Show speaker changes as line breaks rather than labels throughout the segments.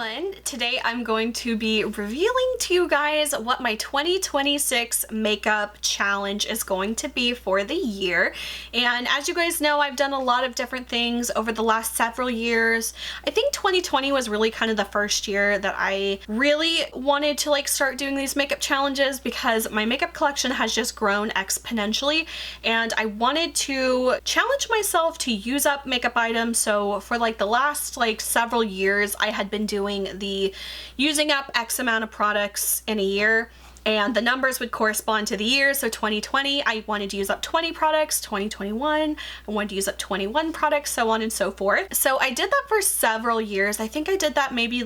everyone! Today I'm going to be revealing to you guys what my 2026 makeup challenge is going to be for the year. And as you guys know, I've done a lot of different things over the last several years. I think 2020 was really kind of the first year that I really wanted to start doing these makeup challenges because my makeup collection has just grown exponentially and I wanted to challenge myself to use up makeup items. So for the last several years I had been doing the using up X amount of products in a year, and the numbers would correspond to the year. So 2020, I wanted to use up 20 products. 2021, I wanted to use up 21 products, so on and so forth. So I did that for several years. I think I did that maybe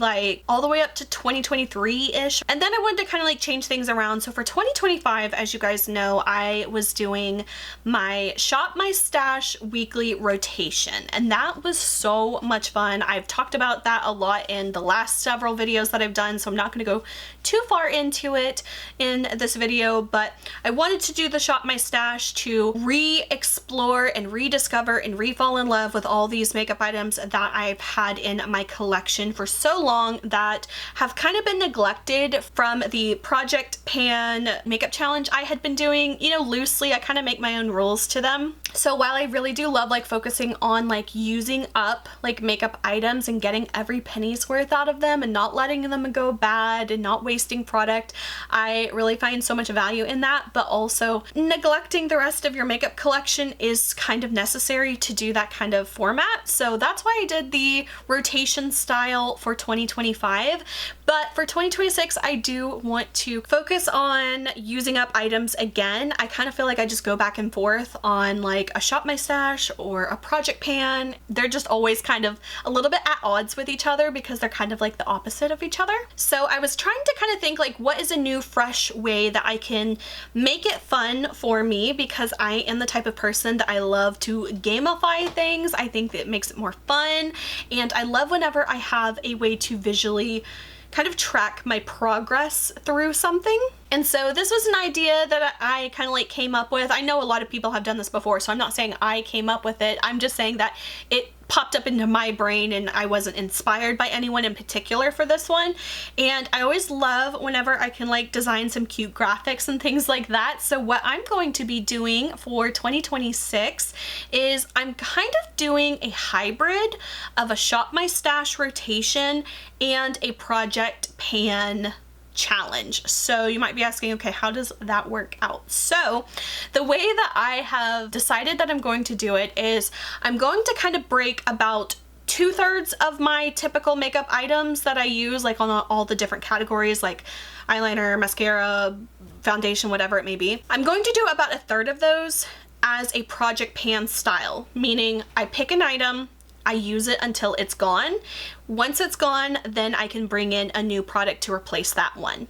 all the way up to 2023-ish. And then I wanted to kind of change things around. So for 2025, as you guys know, I was doing my Shop My Stash weekly rotation. And that was so much fun. I've talked about that a lot in the last several videos that I've done, so I'm not going to go too far into it in this video, but I wanted to do the Shop My Stash to re-explore and rediscover and re-fall in love with all these makeup items that I've had in my collection for so long that have kind of been neglected from the Project Pan makeup challenge I had been doing. You know, loosely, I kind of make my own rules to them. So while I really do love focusing on using up makeup items and getting every penny's worth out of them and not letting them go bad and not wasting product, I really find so much value in that, but also neglecting the rest of your makeup collection is kind of necessary to do that kind of format. So that's why I did the rotation style for 2025. But for 2026, I do want to focus on using up items again. I kind of feel like I just go back and forth on a Shop My Stash or a Project Pan. They're just always kind of a little bit at odds with each other because they're kind of the opposite of each other. So I was trying to kind of think what is a new fresh way that I can make it fun for me, because I am the type of person that I love to gamify things. I think that it makes it more fun, and I love whenever I have a way to visually kind of track my progress through something. And so this was an idea that I kind of came up with. I know a lot of people have done this before, so I'm not saying I came up with it. I'm just saying that it popped up into my brain and I wasn't inspired by anyone in particular for this one. And I always love whenever I can design some cute graphics and things like that. So what I'm going to be doing for 2026 is I'm kind of doing a hybrid of a Shop My Stash rotation and a Project Pan challenge. So you might be asking, okay, how does that work out? So the way that I have decided that I'm going to do it is I'm going to kind of break about 2/3 of my typical makeup items that I use on all the different categories like eyeliner, mascara, foundation, whatever it may be. I'm going to do about 1/3 of those as a Project Pan style, meaning I pick an item, I use it until it's gone. Once it's gone, then I can bring in a new product to replace that one.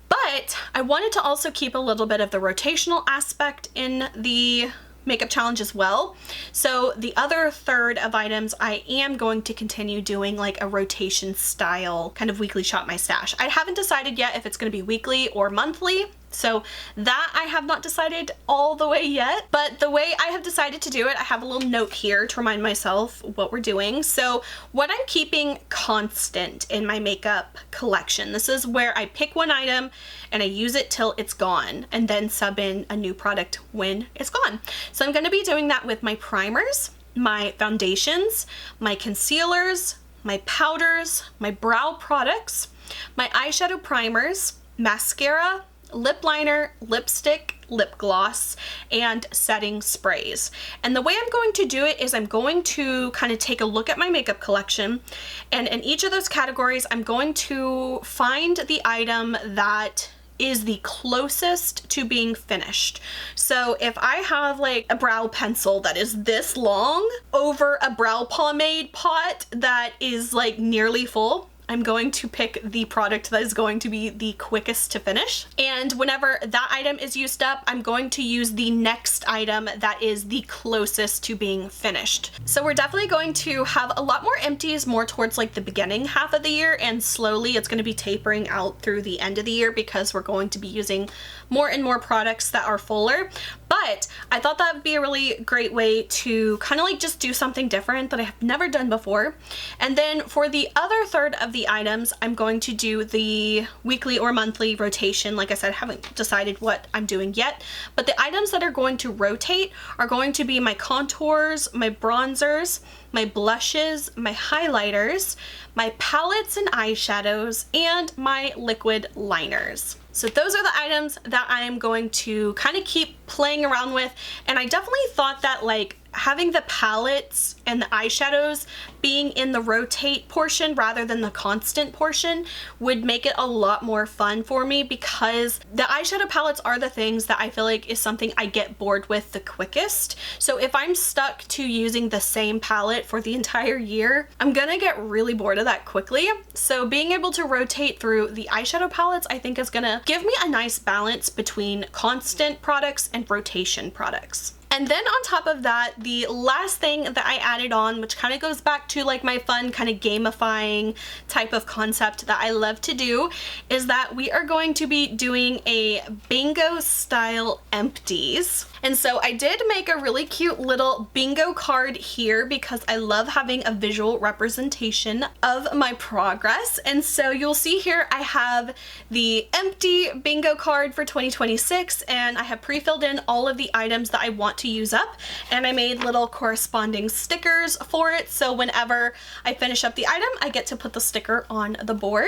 But I wanted to also keep a little bit of the rotational aspect in the makeup challenge as well. So the other 1/3 of items I am going to continue doing a rotation style kind of weekly Shop My Stash. I haven't decided yet if it's going to be weekly or monthly. So that I have not decided all the way yet, but the way I have decided to do it, I have a little note here to remind myself what we're doing. So what I'm keeping constant in my makeup collection, this is where I pick one item and I use it till it's gone and then sub in a new product when it's gone. So I'm going to be doing that with my primers, my foundations, my concealers, my powders, my brow products, my eyeshadow primers, mascara, lip liner, lipstick, lip gloss, and setting sprays. And the way I'm going to do it is I'm going to kind of take a look at my makeup collection, and in each of those categories I'm going to find the item that is the closest to being finished. So if I have a brow pencil that is this long over a brow pomade pot that is nearly full, I'm going to pick the product that is going to be the quickest to finish. And whenever that item is used up, I'm going to use the next item that is the closest to being finished. So we're definitely going to have a lot more empties more towards the beginning half of the year, and slowly it's going to be tapering out through the end of the year because we're going to be using more and more products that are fuller. But I thought that would be a really great way to kind of like just do something different that I have never done before. And then for the other third of the items, I'm going to do the weekly or monthly rotation. Like I said, I haven't decided what I'm doing yet, but the items that are going to rotate are going to be my contours, my bronzers, my blushes, my highlighters, my palettes and eyeshadows, and my liquid liners. So those are the items that I am going to kind of keep playing around with. And I definitely thought that like having the palettes and the eyeshadows being in the rotate portion rather than the constant portion would make it a lot more fun for me, because the eyeshadow palettes are the things that I feel like is something I get bored with the quickest. So if I'm stuck to using the same palette for the entire year, I'm gonna get really bored of that quickly. So being able to rotate through the eyeshadow palettes, I think is gonna give me a nice balance between constant products and rotation products. And then on top of that, the last thing that I added on, which kind of goes back to like my fun kind of gamifying type of concept that I love to do, is that we are going to be doing a bingo style empties. And so I did make a really cute little bingo card here because I love having a visual representation of my progress. And so you'll see here I have the empty bingo card for 2026, and I have pre-filled in all of the items that I want to use up, and I made little corresponding stickers for it, so whenever I finish up the item I get to put the sticker on the board.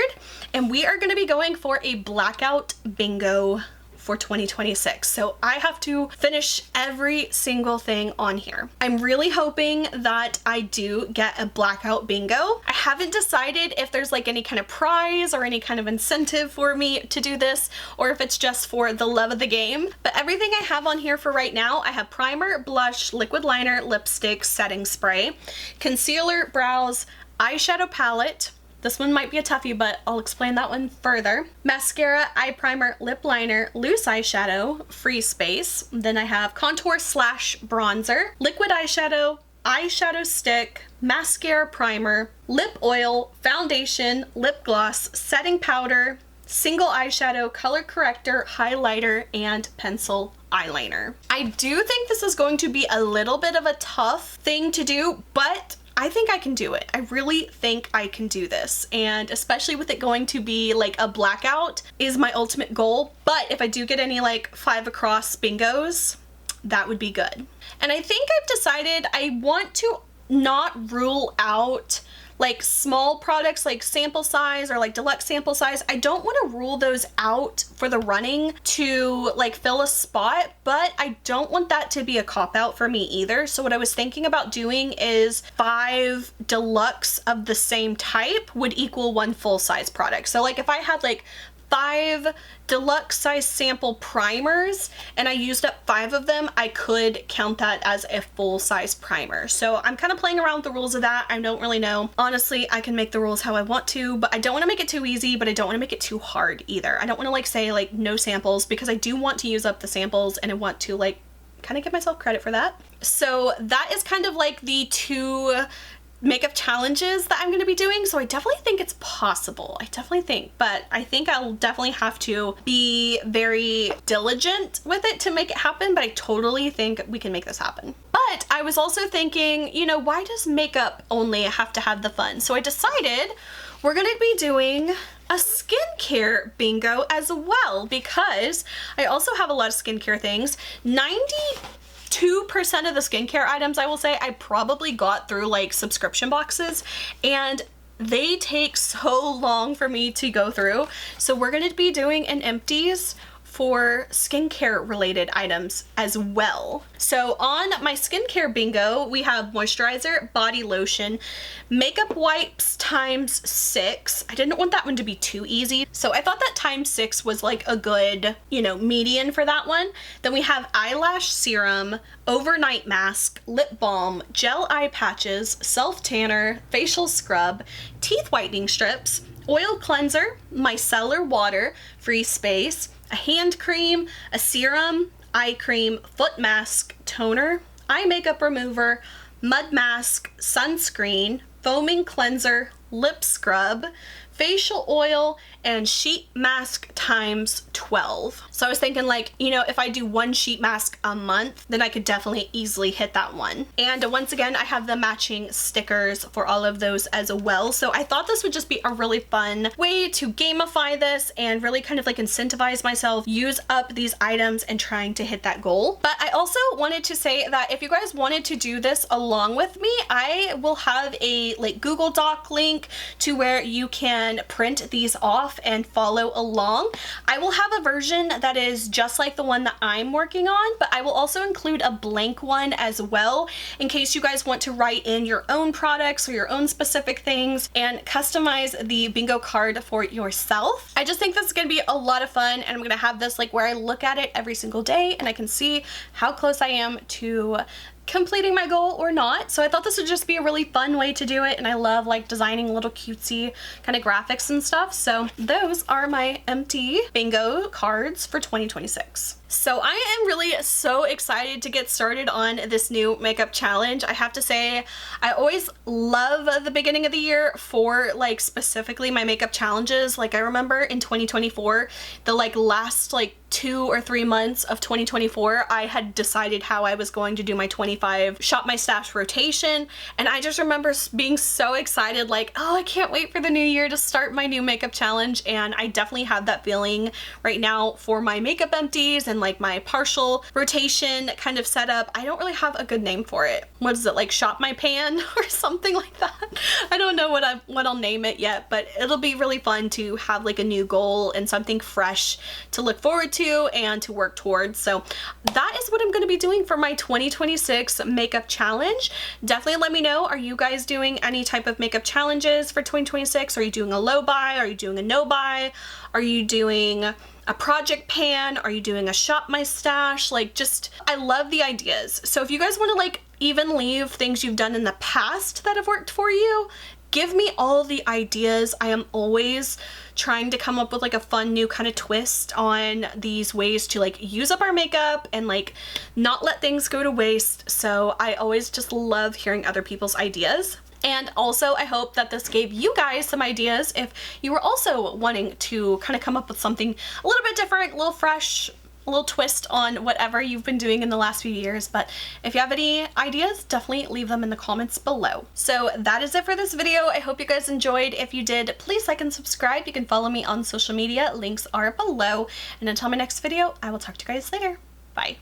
And we are going to be going for a blackout bingo for 2026. So I have to finish every single thing on here. I'm really hoping that I do get a blackout bingo. I haven't decided if there's like any kind of prize or any kind of incentive for me to do this, or if it's just for the love of the game. But everything I have on here for right now, I have primer, blush, liquid liner, lipstick, setting spray, concealer, brows, eyeshadow palette. This one might be a toughie, but I'll explain that one further. Mascara, eye primer, lip liner, loose eyeshadow, free space. Then I have contour slash bronzer, liquid eyeshadow, eyeshadow stick, mascara primer, lip oil, foundation, lip gloss, setting powder, single eyeshadow, color corrector, highlighter, and pencil eyeliner. I do think this is going to be a little bit of a tough thing to do, but I think I can do it. I really think I can do this, and especially with it going to be like a blackout is my ultimate goal. But if I do get any like 5 across bingos, that would be good. And I think I've decided I want to not rule out like small products like sample size or like deluxe sample size. I don't want to rule those out for the running to like fill a spot, but I don't want that to be a cop out for me either. So what I was thinking about doing is 5 deluxe of the same type would equal 1 full size product. So like if I had like 5 deluxe size sample primers and I used up 5 of them, I could count that as a full size primer. So I'm kind of playing around with the rules of that. I don't really know. Honestly, I can make the rules how I want to, but I don't want to make it too easy, but I don't want to make it too hard either. I don't want to like say like no samples, because I do want to use up the samples and I want to like kind of give myself credit for that. So that is kind of like the 2 makeup challenges that I'm going to be doing. So I definitely think it's possible. I definitely think, but I think I'll definitely have to be very diligent with it to make it happen, but I totally think we can make this happen. But I was also thinking, you know, why does makeup only have to have the fun? So I decided we're going to be doing a skincare bingo as well, because I also have a lot of skincare things. 2% of the skincare items, I will say, I probably got through like subscription boxes, and they take so long for me to go through. So we're going to be doing an empties for skincare related items as well. So on my skincare bingo, we have moisturizer, body lotion, makeup wipes times 6. I didn't want that one to be too easy, so I thought that times 6 was like a good, you know, median for that one. Then we have eyelash serum, overnight mask, lip balm, gel eye patches, self tanner, facial scrub, teeth whitening strips, oil cleanser, micellar water, free space, a hand cream, a serum, eye cream, foot mask, toner, eye makeup remover, mud mask, sunscreen, foaming cleanser, lip scrub, facial oil and sheet mask times 12. So I was thinking, like, you know, if I do one sheet mask a month, then I could definitely easily hit that one. And once again, I have the matching stickers for all of those as well. So I thought this would just be a really fun way to gamify this and really kind of like incentivize myself, use up these items and trying to hit that goal. But I also wanted to say that if you guys wanted to do this along with me, I will have a like Google Doc link to where you can print these off and follow along. I will have a version that is just like the one that I'm working on, but I will also include a blank one as well in case you guys want to write in your own products or your own specific things and customize the bingo card for yourself. I just think this is gonna be a lot of fun, and I'm gonna have this like where I look at it every single day and I can see how close I am to completing my goal or not. So I thought this would just be a really fun way to do it, and I love like designing little cutesy kind of graphics and stuff. So those are my empty bingo cards for 2026. So I am really so excited to get started on this new makeup challenge. I have to say, I always love the beginning of the year for like specifically my makeup challenges. Like I remember in 2024, the like last like 2 or 3 months of 2024, I had decided how I was going to do my 25 shop my stash rotation, and I just remember being so excited, like, oh, I can't wait for the new year to start my new makeup challenge. And I definitely have that feeling right now for my makeup empties and like my partial rotation kind of setup. I don't really have a good name for it. What is it, like shop my pan or something like that? I don't know what I'll name it yet, but it'll be really fun to have like a new goal and something fresh to look forward to and to work towards. So that is what I'm going to be doing for my 2026 makeup challenge. Definitely let me know, are you guys doing any type of makeup challenges for 2026? Are you doing a low buy? Are you doing a no buy? Are you doing a project pan? Are you doing a shop my stash? Like, just, I love the ideas. So if you guys want to like even leave things you've done in the past that have worked for you, give me all the ideas. I am always trying to come up with like a fun new kind of twist on these ways to like use up our makeup and like not let things go to waste. So I always just love hearing other people's ideas. And also, I hope that this gave you guys some ideas if you were also wanting to kind of come up with something a little bit different, a little fresh, a little twist on whatever you've been doing in the last few years. But if you have any ideas, definitely leave them in the comments below. So that is it for this video. I hope you guys enjoyed. If you did, please like and subscribe. You can follow me on social media. Links are below. And until my next video, I will talk to you guys later. Bye.